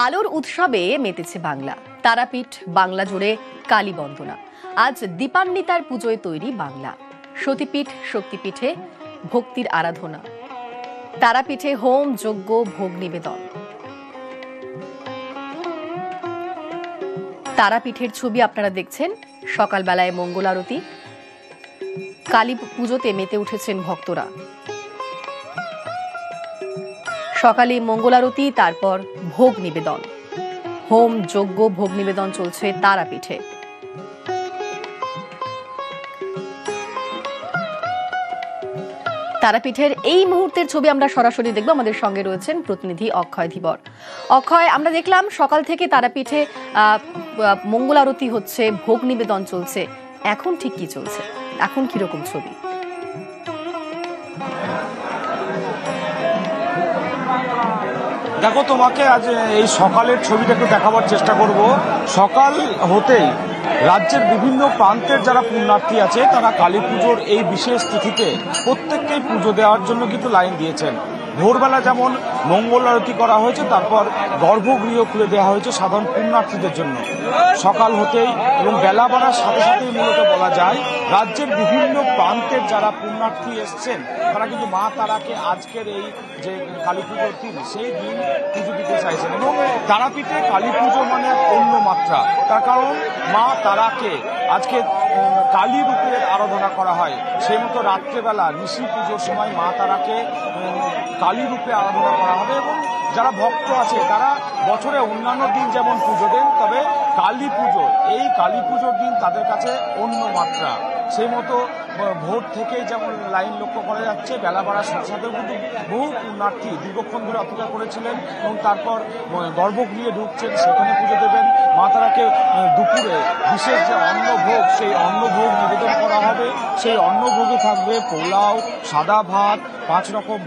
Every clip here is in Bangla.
আলোর উৎসবে মেতেছে বাংলা। তারাপীঠ বাংলা জুড়ে কালী বন্দনা। আজ দীপান্বিতার পুজোয় তৈরি বাংলা। সতীপীঠ শক্তিপীঠে ভক্তির আরাধনা। তারাপীঠে হোম যজ্ঞ ভোগ নিবেদন। তারাপীঠের ছবি আপনারা দেখছেন। সকালবেলায় মঙ্গল আরতি, কালী পুজোতে মেতে উঠেছেন ভক্তরা। সকালে মঙ্গল আরতি, তারপর ভোগ নিবেদন। হোম যজ্ঞ ভোগ নিবেদন চলছে তারাপীঠে। তারাপীঠের এই মুহূর্তের ছবি আমরা সরাসরি দেখব। আমাদের সঙ্গে রয়েছেন প্রতিনিধি অক্ষয় ধীবর। অক্ষয়, আমরা দেখলাম সকাল থেকে তারাপীঠে মঙ্গল আরতি হচ্ছে, ভোগ নিবেদন চলছে। এখন ঠিক কি চলছে? এখন কিরকম ছবি? দেখো, তোমাকে আজ এই সকালের ছবিটা একটু দেখাবার চেষ্টা করব। সকাল হতেই রাজ্যের বিভিন্ন প্রান্তের যারা পুণ্যার্থী আছে তারা কালী পুজোর এই বিশেষ তিথিতে প্রত্যেককেই পুজো দেওয়ার জন্য কিন্তু লাইন দিয়েছেন। ভোরবেলা যেমন মঙ্গল আরতি করা হয়েছে, তারপর গর্ভগৃহ খুলে দেওয়া হয়েছে সাধারণ পুণ্যার্থীদের জন্য। সকাল হতেই এবং বেলা বাড়ার সাথে সাথেই মূলত বলা যায় রাজ্যের বিভিন্ন প্রান্তের যারা পুণ্যার্থী এসছেন তারা কিন্তু মা তারাকে আজকের এই যে কালী পুজোর দিন, সেই দিন পুজো দিতে চাইছেন। এবং তারাপীঠে কালী পুজো মানে অন্য মাত্রা, তার কারণ মা তারাকে আজকে কালী রূপে আরাধনা করা হয়। সেই মতো রাত্রেবেলা নিশি পুজোর সময় মা তারাকে কালী রূপে আরাধনা করা হবে। এবং যারা ভক্ত আছে তারা বছরে অন্যান্য দিন যেমন পুজো দেন, তবে কালী পুজো, এই কালী পুজোর দিন তাদের কাছে অন্য মাত্রা। সেই মতো ভোর থেকেই যেমন লাইন লক্ষ্য করা যাচ্ছে, বেলা বাড়ার সাথে সাথেও কিন্তু বহু পুণ্যার্থী দীর্ঘক্ষণ ধরে অপেক্ষা করেছিলেন এবং তারপর গর্ভগৃহে ঢুকছেন, সেখানে পুজো দেবেন। মা তারাকে দুপুরে বিশেষ যে অন্নভোগ, সেই অন্নভোগ নিবেদন করা হবে। সেই অন্নভোগে থাকবে পোলাও, সাদা ভাত, 5 রকম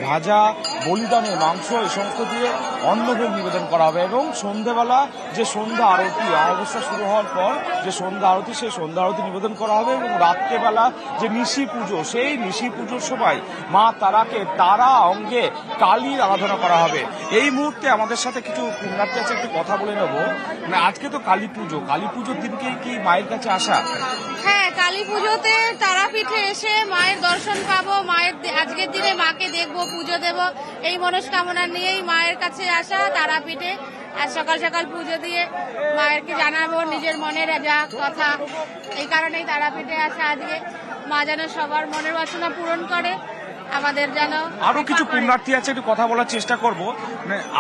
ভাজা, বলিদানে মাংস, এই সমস্ত দিয়ে অন্নভোগ নিবেদন করা হবে। এবং সন্ধ্যেবেলা যে সন্ধ্যা আরতি, অমাবস্যা শুরু হওয়ার পর যে সন্ধ্যা আরতি, সেই সন্ধ্যা আরতি নিবেদন করা হবে। এবং রাত্রেবেলা যে নিশি পুজো, সেই নিশি পুজোর সময় মা তারাকে তারা অঙ্গে কালীর আরাধনা করা হবে। এই মুহূর্তে আমাদের সাথে কিছু পুণ্যার্থী আছে, একটু কথা বলে নেবো। মানে আজকে তো কালী পুজো, কালী পুজোর দিনকে কি মায়ের কাছে আসা? হ্যাঁ, কালী পুজোতে তারাপীঠে এসে মায়ের দর্শন পাবো, মায়ের আজকের দিনে মাকে দেখবো, পুজো দেব, এই মনস্কামনা নিয়েই মায়ের কাছে আসা তারাপীঠে। আর সকাল সকাল পুজো দিয়ে মায়েরকে জানাবো নিজের মনের যা কথা। এই কারণেই তারাপীঠে আসা আজকে। মা যেন সবার মনের বাসনা পূরণ করে, আমাদের যেন। আরো কিছু পুণ্যার্থী আছে, একটু কথা বলার চেষ্টা করব।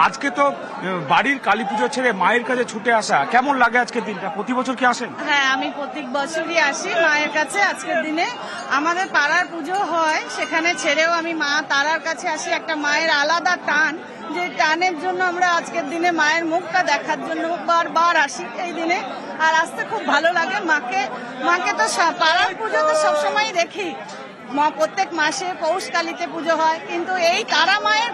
আজকে তো বাড়ির কালী পুজো ছেড়ে মায়ের কাছে ছুটে আসা, কেমন লাগে আজকের দিনটা? প্রতি বছর কি আসেন? হ্যাঁ, আমি প্রত্যেক বছরই আসি মায়ের কাছে। আজকের দিনে আমাদের পাড়ার পুজো হয়, সেখানে ছেড়েও আমি মা তারার কাছে আসি। একটা মায়ের আলাদা টান, যে টানের জন্য আমরা আজকের দিনে মায়ের মুখটা দেখার জন্য বারবার আসি এই দিনে। আর আসতে খুব ভালো লাগে। মাকে তো পাড়ার পুজো তো সবসময় দেখি, প্রত্যেক মাসে পৌষকালীতে পুজো হয়, কিন্তু এই তারা মায়ের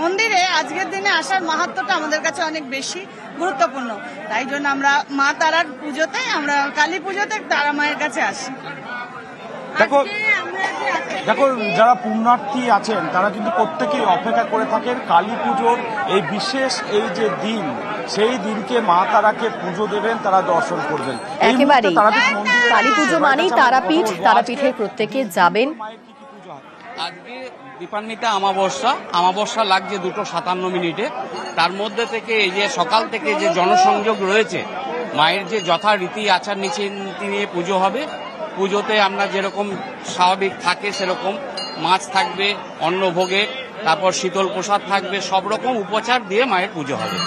মন্দিরে আজকের দিনে আসার মাহাত্ম্যটা আমাদের কাছে অনেক বেশি গুরুত্বপূর্ণ। তাই জন্য আমরা মা তারার পুজোতে, আমরা কালী পুজোতে তারা মায়ের কাছে আসি। দেখো, যারা পুণ্যার্থী আছেন তারা কিন্তু প্রত্যেকেই অপেক্ষা করে থাকেন কালী পুজোর এই বিশেষ এই যে দিন, সেই দিনকে মা তারাকে পুজো দেবেন, তারা দর্শন করবেন। একেবারেই কালী পুজো মানেই তারাপীঠ, তারাপীঠে প্রত্যেকে যাবেন। আজকে দীপান্বিতা আমাবস্যা লাগছে 2:57 তার মধ্যে থেকে এই যে সকাল থেকে যে জনসংযোগ রয়েছে, মায়ের যে যথারীতি আচার নীতি নিয়ে পুজো হবে। পুজোতে আমরা যেরকম স্বাভাবিক থাকে সেরকম মাছ থাকবে, অন্নভোগে, তারপর শীতল প্রসাদ থাকবে, সব রকম উপচার দিয়ে মায়ের পুজো হবে।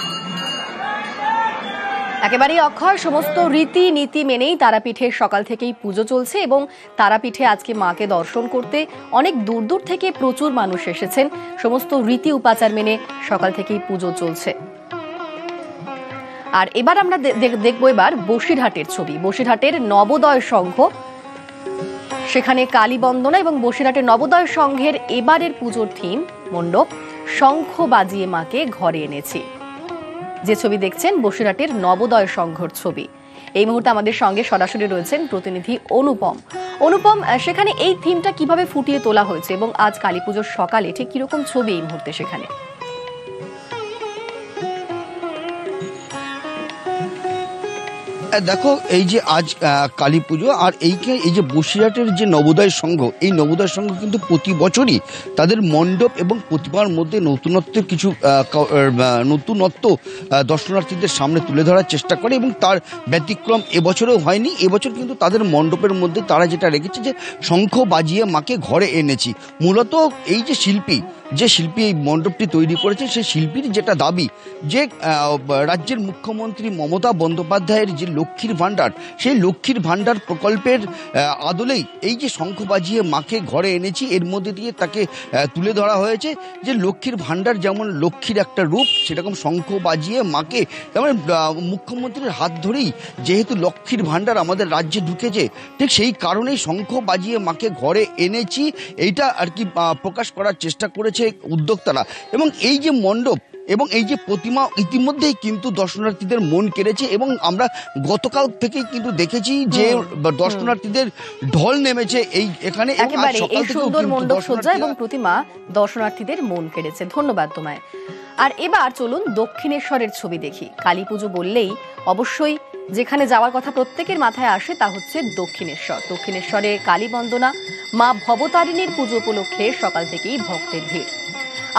একেবারেই অক্ষয়, সমস্ত রীতি নীতি মেনেই তারাপীঠের সকাল থেকেই পুজো চলছে। এবং তারাপীঠে আজকে মাকে দর্শন করতে অনেক দূর দূর থেকে প্রচুর মানুষ এসেছেন। সমস্ত রীতি উপাচার মেনে সকাল থেকেই পুজো চলছে। আর এবার আমরা দেখবো এবার বসিরহাটের ছবি। বসিরহাটের নবোদয় সংঘ, সেখানে কালী বন্দনা এবং বসিরহাটের নবোদয় সংঘের এবারের পুজোর থিম মণ্ডপ, শঙ্খ বাজিয়ে মাকে ঘরে এনেছি। যে ছবি দেখছেন বসিরহাটের নবোদয় সংঘর ছবি। এই মুহূর্তে আমাদের সঙ্গে সরাসরি রয়েছেন প্রতিনিধি অনুপম। সেখানে এই থিমটা কিভাবে ফুটিয়ে তোলা হয়েছে এবং আজ কালী পুজোর সকালে ঠিক কিরকম ছবি এই মুহূর্তে সেখানে? দেখো এই যে আজ কালী পুজো আর এই যে বসিরহাটের যে নবোদয় সংঘ, এই নবোদয় সংঘ কিন্তু প্রতি বছরই তাদের মণ্ডপ এবং প্রতিমার মধ্যে নতুনত্ব দর্শনার্থীদের সামনে তুলে ধরার চেষ্টা করে এবং তার ব্যতিক্রম এবছরেও হয়নি। এবছর কিন্তু তাদের মণ্ডপের মধ্যে তারা যেটা রেখেছে যে শঙ্খ বাজিয়ে মাকে ঘরে এনেছি। মূলত এই যে শিল্পী এই মণ্ডপটি তৈরি করেছে, সেই শিল্পীর যেটা দাবি যে রাজ্যের মুখ্যমন্ত্রী মমতা বন্দ্যোপাধ্যায়ের যে লক্ষ্মীর ভাণ্ডার, সেই লক্ষ্মীর ভাণ্ডার প্রকল্পের আদলেই এই যে শঙ্খ বাজিয়ে মাকে ঘরে এনেছি, এর মধ্যে দিয়ে তাকে তুলে ধরা হয়েছে যে লক্ষ্মীর ভাণ্ডার যেমন লক্ষ্মীর একটা রূপ, সেরকম শঙ্খ বাজিয়ে মাকে যেমন মুখ্যমন্ত্রীর হাত ধরেই যেহেতু লক্ষ্মীর ভাণ্ডার আমাদের রাজ্যে ঢুকেছে, ঠিক সেই কারণেই শঙ্খ বাজিয়ে মাকে ঘরে এনেছি এইটা আর কি প্রকাশ করার চেষ্টা করেছে উদ্যোক্তারা। এবং এই যে মণ্ডপ এবং এই যে প্রতিমা ইতিমধ্যেই কিন্তু দর্শনার্থীদের মন কেড়েছে এবং আমরা গতকাল থেকেই কিন্তু দেখেছি যে দর্শনার্থীদের ঢল নেমেছে এখানে। একেবারে এই সুন্দর মণ্ডপ সজ্জা এবং প্রতিমা দর্শনার্থীদের মন কেড়েছে। ধন্যবাদ তোমায়। আর এবার চলুন দক্ষিণেশ্বরের ছবি দেখি। কালী পুজো বললেই অবশ্যই যেখানে যাওয়ার কথা প্রত্যেকের মাথায় আসে তা হচ্ছে দক্ষিণেশ্বর। দক্ষিণেশ্বরে কালী বন্দনা, মা ভবতারিণীর পুজো উপলক্ষে সকাল থেকেই ভক্তের ভিড়।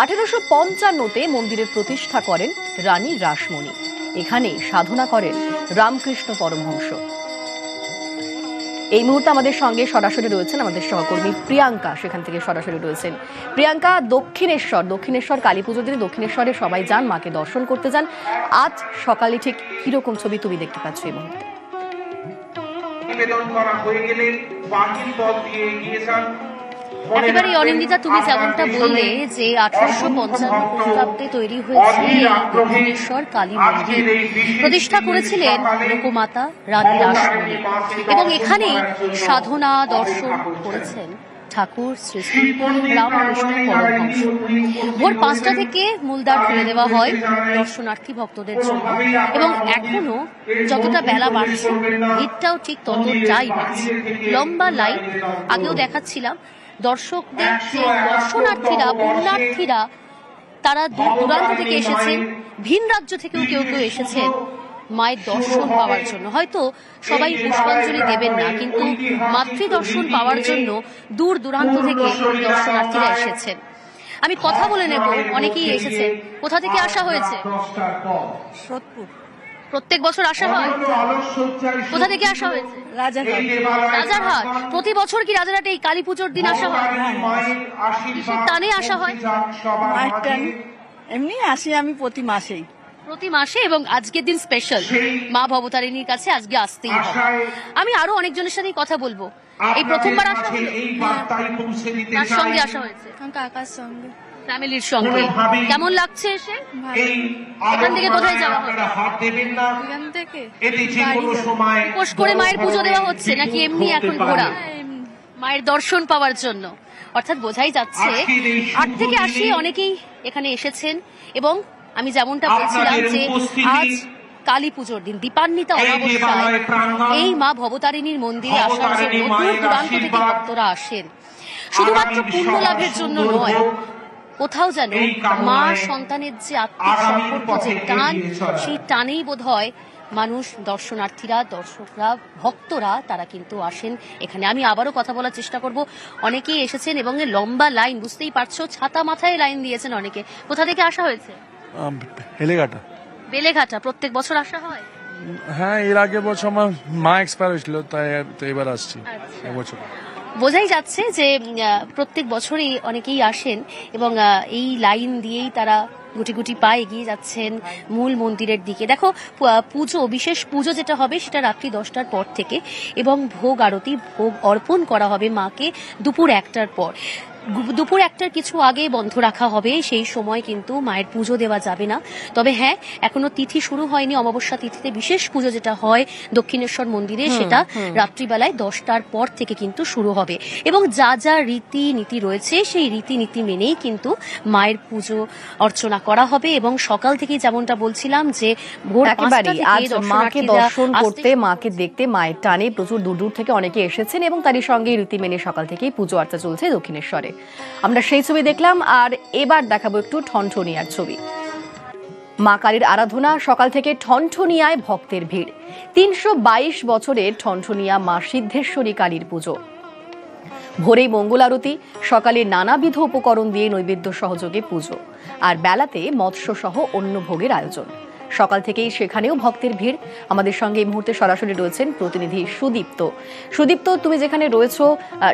1855-তে মন্দিরের প্রতিষ্ঠা করেন রানী রাসমণি। এখানে সাধনা করেন রামকৃষ্ণ পরমহংস। এই মুহূর্তে আমাদের সঙ্গে সরাসরি রয়েছেন আমাদের সহকর্মী প্রিয়াঙ্কা, সেখান থেকে সরাসরি রয়েছেন। প্রিয়াঙ্কা, দক্ষিণেশ্বর কালী পুজোর দিনে দক্ষিণেশ্বরে সবাই যান, মাকে দর্শন করতে যান। আজ সকালে ঠিক কিরকম ছবি তুমি দেখতে পাচ্ছ এই মুহূর্তে? একেবারে অনিন্দিতা, তুমি যেমনটা বললে যে 1855 খ্রিস্টাব্দে তৈরি হয়েছে দক্ষিণেশ্বর কালী মন্দির। প্রতিষ্ঠা করেছিলেন লোকমাতা রানী রাসমণি এবং এখানেই সাধনা দর্শন করেছেন ঠাকুর শ্রী শ্রী রামকৃষ্ণ পরমহংস। ভোর 5টা থেকে মূলদ্বার খুলে দেওয়া হয় দর্শনার্থী ভক্তদের জন্য এবং এখনো যতটা বেলা বাড়ছে ভিড়টাও ঠিক ততটাই বাড়ছে। লম্বা লাইন আগেও দেখাচ্ছিলাম। দর্শকদের যে দর্শনার্থীরা, পুণ্যার্থীরা, তারা দূর দূরান্ত থেকে এসেছেন, ভিন রাজ্য থেকেও কেউ কেউ এসেছেন মায়ের দর্শন পাওয়ার জন্য। হয়তো সবাই পুষ্পাঞ্জলি দেবেন না, কিন্তু মাতৃ দর্শন পাওয়ার জন্য দূর দূরান্ত থেকে দর্শনার্থীরা এসেছেন। আমি কথা বলে নেব, অনেকেই এসেছেন। কোথা থেকে আসা হয়েছে? সোদপুর। প্রত্যেক বছর আসা হয়? কোথা থেকে আসা হয়েছে? রাজারহাট। প্রতি বছর কি রাজারহাটে এই কালী পুজোর দিন আসা হয়? কিসের টানে আসা হয়? এমনি আসি আমি প্রতি মাসেই। প্রতি মাসে, এবং আজকের দিন স্পেশাল, মা ভবতারিণীর কাছে আজকে আসতেই হবে। আমি আরো অনেকজনের সাথেই কথা বলবো। এই প্রথমবার আসা হলো? কার সঙ্গে আসা হয়েছে? কাকার সঙ্গে, ফ্যামিলির সঙ্গে। কেমন লাগছে এসে? এখান থেকে কোথায় যাওয়া হবে? এখান থেকে উপোস করে মায়ের পুজো দেওয়া হচ্ছে নাকি এমনি এখন ঘোরা মায়ের দর্শন পাওয়ার জন্য? অর্থাৎ বোঝাই যাচ্ছে 8 থেকে 80 অনেকেই এখানে এসেছেন। এবং আমি যেমনটা বলছিলাম যে আজ কালী পুজোর দিন, দীপান্বিতা অমাবস্যায় এই মা ভবতারিণীর মন্দিরে আসার জন্য দূর দূরান্ত থেকে ভক্তরা আসেন। শুধুমাত্র পুণ্য লাভের জন্য নয়, কোথাও যেন মা সন্তানের যে আত্মিক সম্পর্ক, যে টান, সেই টানেই বোধ হয় মানুষ, দর্শনার্থীরা, দর্শকরা, ভক্তরা তারা কিন্তু আসেন এখানে। আমি আবারও কথা বলার চেষ্টা করব। অনেকেই এসেছেন এবং লম্বা লাইন, বুঝতেই পারছো, ছাতা মাথায় লাইন দিয়েছেন অনেকে। কোথা থেকে আসা হয়েছে? বেলেঘাটা। বেলেঘাটা। প্রত্যেক বছর আসা হয়? হ্যাঁ, এর আগে বছর আমার মা এক্সপায়ার হয়েছিল, তাই তো এবার আসছি এবছর। বোঝাই যাচ্ছে যে প্রত্যেক বছরই অনেকেই আসেন এবং এই লাইন দিয়েই তারা গুটি গুটি পায়ে এগিয়ে যাচ্ছেন মূল মন্দিরের দিকে। দেখো, পুজো, বিশেষ পুজো যেটা হবে সেটা রাত্রি 10টার পর থেকে এবং ভোগ আরতি, ভোগ অর্পণ করা হবে মাকে দুপুর 1টার পর। দুপুর 1টার কিছু আগে বন্ধ রাখা হবে, সেই সময় কিন্তু মায়ের পুজো দেওয়া যাবে না। তবে হ্যাঁ, এখনো তিথি শুরু হয়নি। অমাবস্যা তিথিতে বিশেষ পুজো যেটা হয় দক্ষিণেশ্বর মন্দিরে, সেটা রাত্রিবেলায় 10টার পর থেকে কিন্তু শুরু হবে এবং যা যা রীতিনীতি রয়েছে সেই রীতিনীতি মেনেই কিন্তু মায়ের পুজো অর্চনা করা হবে। এবং সকাল থেকে যেমনটা বলছিলাম যে ভোর 5টা থেকে আজ মাকে দর্শন করতে, মাকে দেখতে, মায়ের টানে প্রচুর দূর দূর থেকে অনেকে এসেছেন এবং তারই সঙ্গে রীতি মেনে সকাল থেকেই পুজো আর্চা চলছে দক্ষিণেশ্বরে। আমরা সেই ছবি দেখলাম। আর এবার দেখাবো একটু ঠনঠনিয়ার ছবি। মা কালীর আরাধনা, সকাল থেকে ঠনঠনিয়ায় ভক্তের ভিড়। 322 বছরের ঠনঠনিয়া মা সিদ্ধেশ্বরী কালীর পুজো। ভোরেই মঙ্গল আরতি, সকালে নানাবিধ উপকরণ দিয়ে নৈবেদ্য সহযোগে পুজো, আর বেলাতে মৎস্য সহ অন্য ভোগের আয়োজন। সকাল থেকেই সেখানেও ভক্তের ভিড়। আমাদের সঙ্গে এই মুহূর্তে সরাসরি রয়েছেন প্রতিনিধি সুদীপ্ত। সুদীপ্ত, তুমি যেখানে রয়েছো,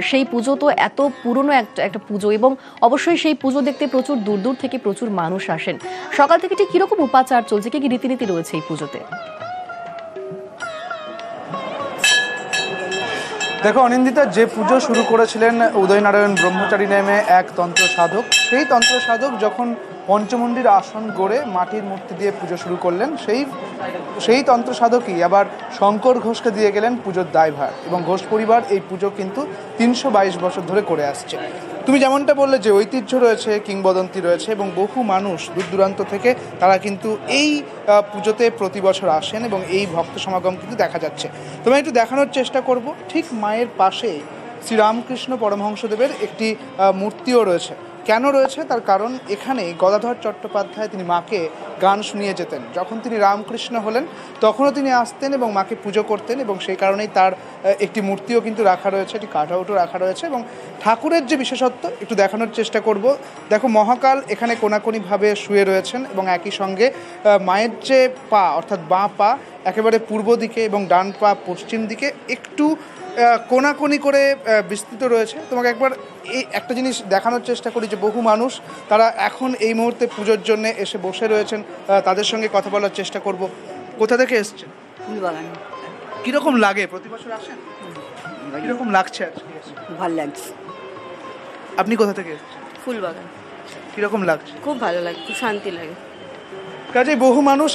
সেই পুজো তো এত পুরনো একটা পুজো, এবং অবশ্যই সেই পুজো দেখতে প্রচুর দূর দূর থেকে প্রচুর মানুষ আসেন। সকাল থেকে ঠিক কিরকম উপাচার চলছে, কি কি রীতিনীতি রয়েছে এই পুজোতে? দেখো অনিন্দিতা, যে পুজো শুরু করেছিলেন উদয়নারায়ণ ব্রহ্মচারী নামে এক তন্ত্র সাধক, সেই তন্ত্র সাধক যখন পঞ্চমুণ্ডির আসন গড়ে মাটির মূর্তি দিয়ে পুজো শুরু করলেন, সেই তন্ত্র সাধকই আবার শঙ্কর ঘোষকে দিয়ে গেলেন পুজোর দায়ভার, এবং ঘোষ পরিবার এই পুজো কিন্তু 322 বছর ধরে করে আসছে। তুমি যেমনটা বললে যে ঐতিহ্য রয়েছে, কিংবদন্তি রয়েছে, এবং বহু মানুষ দূর দূরান্ত থেকে তারা কিন্তু এই পুজোতে প্রতি বছর আসেন, এবং এই ভক্ত সমাগম কিন্তু দেখা যাচ্ছে। তোমায় একটু দেখানোর চেষ্টা করব, ঠিক মায়ের পাশে শ্রীরামকৃষ্ণ পরমহংসদেবের একটি মূর্তিও রয়েছে। কেন রয়েছে তার কারণ, এখানে গদাধর চট্টোপাধ্যায় তিনি মাকে গান শুনিয়ে যেতেন। যখন তিনি রামকৃষ্ণ হলেন তখনও তিনি আসতেন এবং মাকে পুজো করতেন, এবং সেই কারণেই তার একটি মূর্তিও কিন্তু রাখা রয়েছে, একটি কাটআউটও রাখা রয়েছে। এবং ঠাকুরের যে বিশেষত্ব একটু দেখানোর চেষ্টা করব। দেখো, মহাকাল এখানে কোনাকুনিভাবে শুয়ে রয়েছেন, এবং একই সঙ্গে মায়ের যে পা অর্থাৎ বাঁ পা একেবারে পূর্ব দিকে এবং ডান পা পশ্চিম দিকে একটু কোনাকুনি করে বিস্তৃত রয়েছে। তোমাকে একবার এই একটা জিনিস দেখানোর চেষ্টা করি যে বহু মানুষ তারা এখন এই মুহূর্তে পুজোর জন্য এসে বসে রয়েছেন, তাদের সঙ্গে কথা বলার চেষ্টা করব। কোথা থেকে এসছেন? ফুলবাগান। কীরকম লাগে, প্রতি বছর আসেন? কীরকম লাগছে আজকে? ভালো লাগছে। আপনি কোথা থেকে এসছেন? ফুলবাগান। কীরকম লাগছে? খুব ভালো লাগে, খুব শান্তি লাগে। কাজেই বহু মানুষ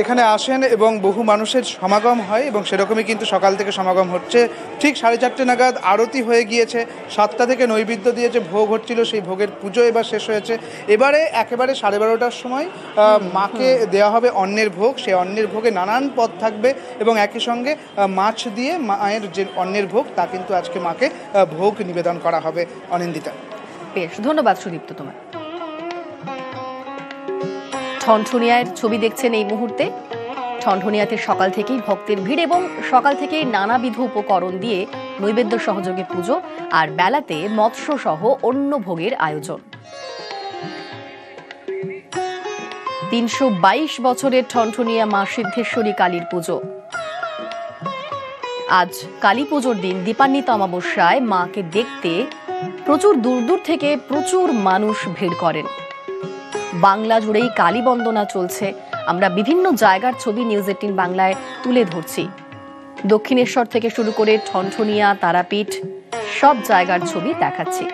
এখানে আসেন এবং বহু মানুষের সমাগম হয়, এবং সেরকমই কিন্তু সকাল থেকে সমাগম হচ্ছে। ঠিক 4:30 নাগাদ আরতি হয়ে গিয়েছে, 7টা থেকে নৈবেদ্য দিয়ে যে ভোগ হচ্ছিল সেই ভোগের পুজো এবার শেষ হয়েছে। এবারে একেবারে 12:30টার সময় মাকে দেওয়া হবে অন্নের ভোগ। সেই অন্নের ভোগে নানান পদ থাকবে, এবং একই সঙ্গে মাছ দিয়ে মায়ের যে অন্নের ভোগ তা কিন্তু আজকে মাকে ভোগ নিবেদন করা হবে। অনিন্দিতা, বেশ, ধন্যবাদ সুদীপ্ত তোমার। ঠনঠনিয়ার ছবি দেখছেন এই মুহূর্তে। ঠনঠনিয়াতে সকাল থেকেই ভক্তের ভিড়, এবং সকাল থেকেই নানাবিধ উপকরণ দিয়ে নৈবেদ্য সহযোগে পুজো, আর বেলাতে মৎস্য সহ অন্য ভোগের আয়োজন। 322 বছরের ঠনঠনিয়া মা সিদ্ধেশ্বরী কালীর পুজো। আজ কালী পুজোর দিন দীপান্বিত অমাবস্যায় মাকে দেখতে প্রচুর দূর দূর থেকে প্রচুর মানুষ ভিড় করেন। বাংলা জুড়েই কালী বন্দনা চলছে। আমরা বিভিন্ন জায়গার ছবি নিউজ 18 বাংলায় তুলে ধরছি। দক্ষিণেশ্বর থেকে শুরু করে ঠনঠনিয়া, তারাপীঠ, সব জায়গার ছবি দেখাচ্ছি।